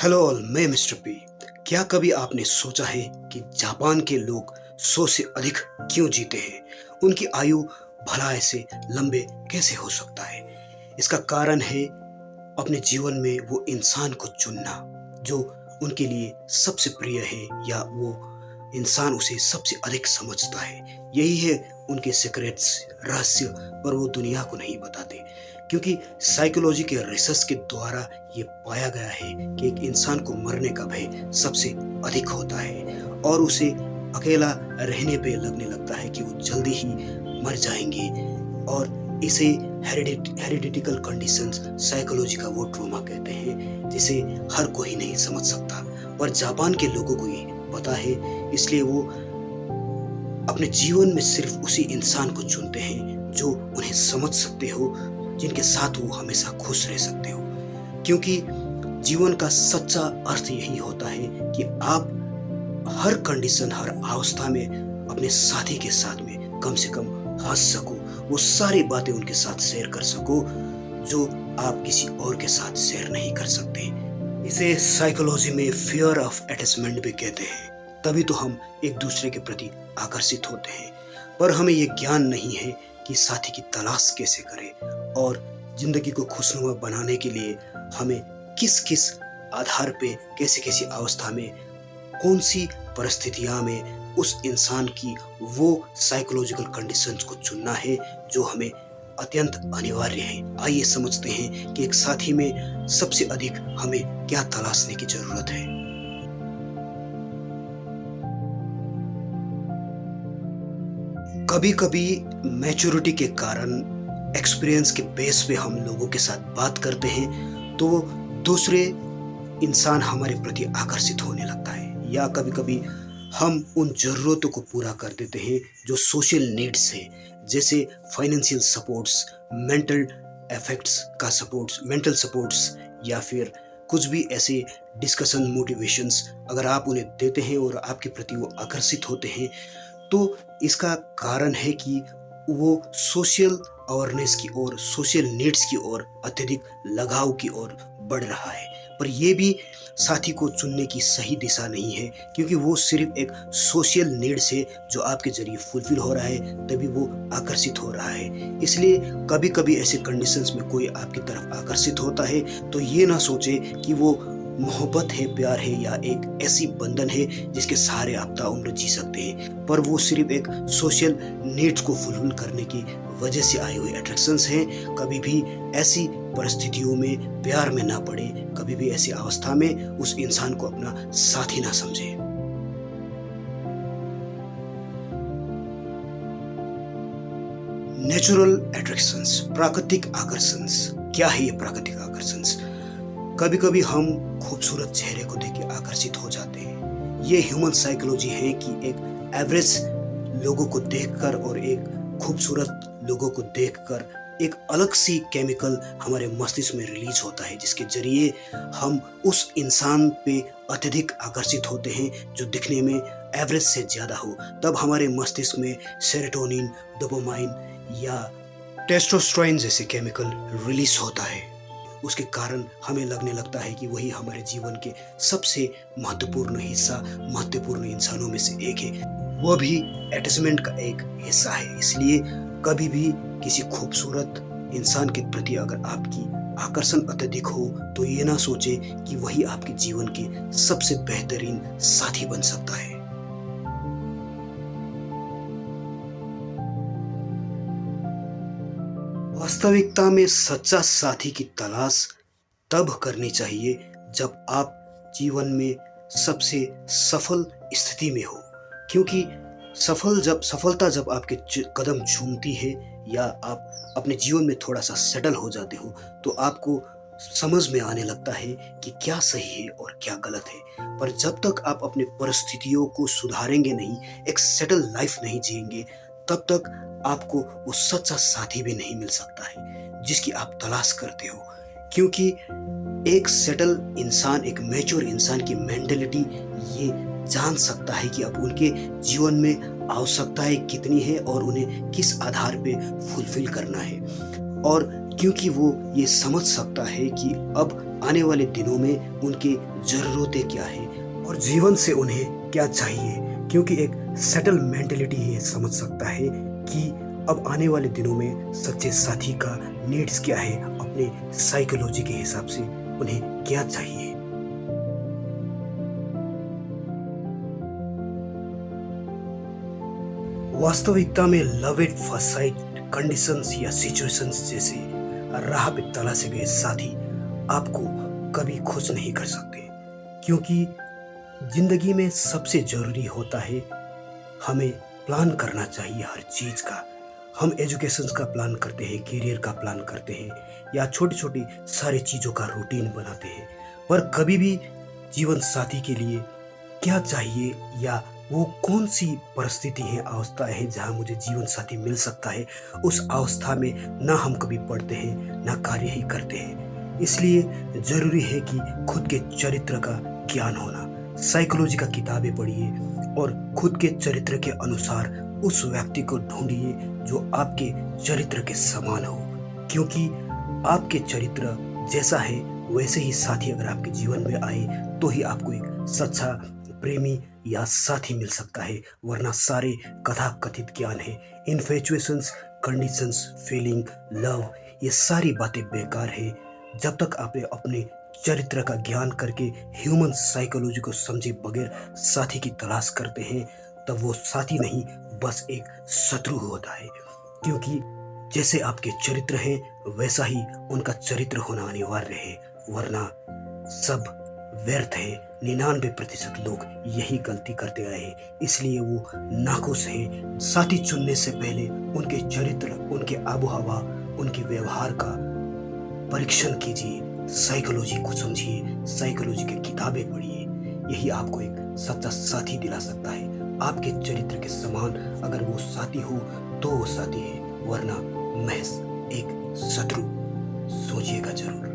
Hello all, मैं mister P. क्या कभी आपने सोचा है कि जापान के लोग 100 से अधिक क्यों जीते हैं? उनकी आयु भला ऐसे लंबे कैसे हो सकता है? इसका कारण है अपने जीवन में वो इंसान को चुनना जो उनके लिए सबसे प्रिय है, या वो इंसान उसे सबसे अधिक समझता है। यही है उनके सीक्रेट्स, रहस्य, पर वो दुनिया को नहीं बताते, क्योंकि साइकोलॉजी के रिसर्च के द्वारा ये पाया गया है कि एक इंसान को मरने का भय सबसे अधिक होता है और उसे अकेला रहने पे लगने लगता है कि वो जल्दी ही मर जाएंगे। और इसे हेरिडिटिकल कंडीशंस, साइकोलॉजी का वो ट्रॉमा कहते हैं जिसे हर कोई नहीं समझ सकता, पर जापान के लोगों को ये पता है। इसलिए वो अपने जीवन में सिर्फ उसी इंसान को चुनते हैं जो उन्हें समझ सकते हो, जिनके साथ वो हमेशा खुश रह सकते हो। क्योंकि जीवन का सच्चा अर्थ यही होता है कि आप हर कंडीशन, हर अवस्था में अपने साथी के साथ में कम से कम हंस सको, वो सारी बातें उनके साथ शेयर कर सको जो आप किसी और के साथ शेयर नहीं कर सकते। इसे साइकोलॉजी में फियर ऑफ अटैचमेंट भी कहते हैं। तभी तो हम एक दूसरे के प्रति आकर्षित होते हैं, पर हमें ये ज्ञान नहीं है कि साथी की तलाश कैसे करें और जिंदगी को खुशनुमा बनाने के लिए हमें किस किस आधार पे, कैसे कैसी अवस्था में, कौन सी परिस्थितियां में उस इंसान की वो साइकोलॉजिकल कंडीशंस को चुनना है जो हमें अत्यंत अनिवार्य है। आइए समझते हैं कि एक साथी में सबसे अधिक हमें क्या तलाशने की जरूरत है। कभी कभी मैच्योरिटी के कारण, एक्सपीरियंस के बेस पे हम लोगों के साथ बात करते हैं तो दूसरे इंसान हमारे प्रति आकर्षित होने लगता है, या कभी कभी हम उन ज़रूरतों को पूरा कर देते हैं जो सोशल नीड्स है, जैसे फाइनेंशियल सपोर्ट्स, मेंटल एफेक्ट्स का सपोर्ट्स, मेंटल सपोर्ट्स, या फिर कुछ भी ऐसे डिस्कशन, मोटिवेशंस अगर आप उन्हें देते हैं और आपके प्रति वो आकर्षित होते हैं, तो इसका कारण है कि वो सोशल अवेयरनेस की ओर, सोशल नीड्स की ओर, अत्यधिक लगाव की ओर बढ़ रहा है। पर यह भी साथी को चुनने की सही दिशा नहीं है, क्योंकि वो सिर्फ एक सोशल नीड्स है जो आपके जरिए फुलफिल हो रहा है, तभी वो आकर्षित हो रहा है। इसलिए कभी कभी ऐसे कंडीशंस में कोई आपकी तरफ आकर्षित होता है तो ये ना सोचे कि वो मोहब्बत है, प्यार है, या एक ऐसी बंधन है जिसके सहारे आप ताउम्र जी सकते हैं, पर वो सिर्फ एक सोशल नीड्स को फुलफिल करने की वजह से आई हुई अट्रैक्शंस हैं। कभी भी ऐसी परिस्थितियों में प्यार में ना पड़े, कभी भी ऐसी अवस्था में उस इंसान को अपना साथी ना समझे। नेचुरल अट्रैक्शंस, प्राकृतिक आकर्षण। क्या है ये प्राकृतिक आकर्षण? कभी कभी हम खूबसूरत चेहरे को देख के आकर्षित हो जाते हैं। ये ह्यूमन साइकोलॉजी है कि एक एवरेज लोगों को देखकर और एक खूबसूरत लोगों को देखकर एक अलग सी केमिकल हमारे मस्तिष्क में रिलीज होता है, जिसके जरिए हम उस इंसान पे अत्यधिक आकर्षित होते हैं जो दिखने में एवरेज से ज़्यादा हो। तब हमारे मस्तिष्क में सेरोटोनिन, डोपामाइन या टेस्टोस्टेरोन जैसे केमिकल रिलीज होता है। उसके कारण हमें लगने लगता है कि वही हमारे जीवन के सबसे महत्वपूर्ण हिस्सा, महत्वपूर्ण इंसानों में से एक है, वह भी अटैचमेंट का एक हिस्सा है। इसलिए कभी भी किसी खूबसूरत इंसान के प्रति अगर आपकी आकर्षण अत्यधिक हो तो ये ना सोचे कि वही आपके जीवन के सबसे बेहतरीन साथी बन सकता है। वास्तविकता में सच्चा साथी की तलाश तब करनी चाहिए जब आप जीवन में सबसे सफल स्थिति में हो, क्योंकि सफलता जब आपके कदम चूमती है या आप अपने जीवन में थोड़ा सा सेटल हो जाते हो तो आपको समझ में आने लगता है कि क्या सही है और क्या गलत है। पर जब तक आप अपने परिस्थितियों को सुधारेंगे नहीं, एक सेटल लाइफ नहीं जिएंगे, तब तक आपको वो सच्चा साथी भी नहीं मिल सकता है जिसकी आप तलाश करते हो। क्योंकि एक सेटल इंसान, एक मैच्योर इंसान की मेंटालिटी ये जान सकता है कि अब उनके जीवन में आवश्यकताएं कितनी है और उन्हें किस आधार पे फुलफिल करना है। और क्योंकि वो ये समझ सकता है कि अब आने वाले दिनों में उनकी ज़रूरतें क्या है और जीवन से उन्हें क्या चाहिए। क्योंकि एक सेटल मेंटेलिटी ये समझ सकता है कि अब आने वाले दिनों में सच्चे साथी का नीड्स क्या है, अपने साइकोलॉजी के हिसाब से उन्हें क्या चाहिए। वास्तविकता में love at first sight conditions या सिचुएशंस जैसे राह पे तलाशे गए साथी आपको कभी खुश नहीं कर सकते। क्योंकि जिंदगी में सबसे जरूरी होता है हमें प्लान करना चाहिए हर चीज का। हम एजुकेशन का प्लान करते हैं, करियर का प्लान करते हैं या छोटी छोटी सारी चीजों का रूटीन बनाते हैं, पर कभी भी जीवन साथी के लिए क्या चाहिए या वो कौन सी परिस्थिति है, अवस्था है जहाँ मुझे जीवन साथी मिल सकता है, उस अवस्था में ना हम कभी पढ़ते हैं ना कार्य ही करते हैं। इसलिए जरूरी है कि खुद के चरित्र का ज्ञान होना, साइकोलॉजी का किताबें पढ़िए और खुद के चरित्र के अनुसार उस व्यक्ति को ढूंढिए जो आपके चरित्र के समान हो। क्योंकि आपके चरित्र जैसा है वैसे ही साथी अगर आपके जीवन में आए तो ही आपको एक सच्चा प्रेमी या साथी मिल सकता है, वरना सारे कथा कथित ज्ञान है, इन्फेचुएशंस, कंडीशंस, फीलिंग, लव, ये सारी बातें बेकार है। जब तक आप अपने चरित्र का ज्ञान करके ह्यूमन साइकोलॉजी को समझे बगैर साथी की तलाश करते हैं तब वो साथी नहीं बस एक शत्रु होता है। क्योंकि जैसे आपके चरित्र हैं वैसा ही उनका चरित्र होना अनिवार्य है, वरना सब व्यर्थ है। 99% लोग यही गलती करते आए हैं, इसलिए वो नाखुश हैं। साथी चुनने से पहले उनके चरित्र, उनके आबो हवा, उनके व्यवहार का परीक्षण कीजिए, साइकोलॉजी को समझिए, साइकोलॉजी की किताबें पढ़िए। यही आपको एक सच्चा साथी दिला सकता है। आपके चरित्र के समान अगर वो साथी हो तो वो साथी है, वरना महज एक शत्रु। सोचिएगा जरूर।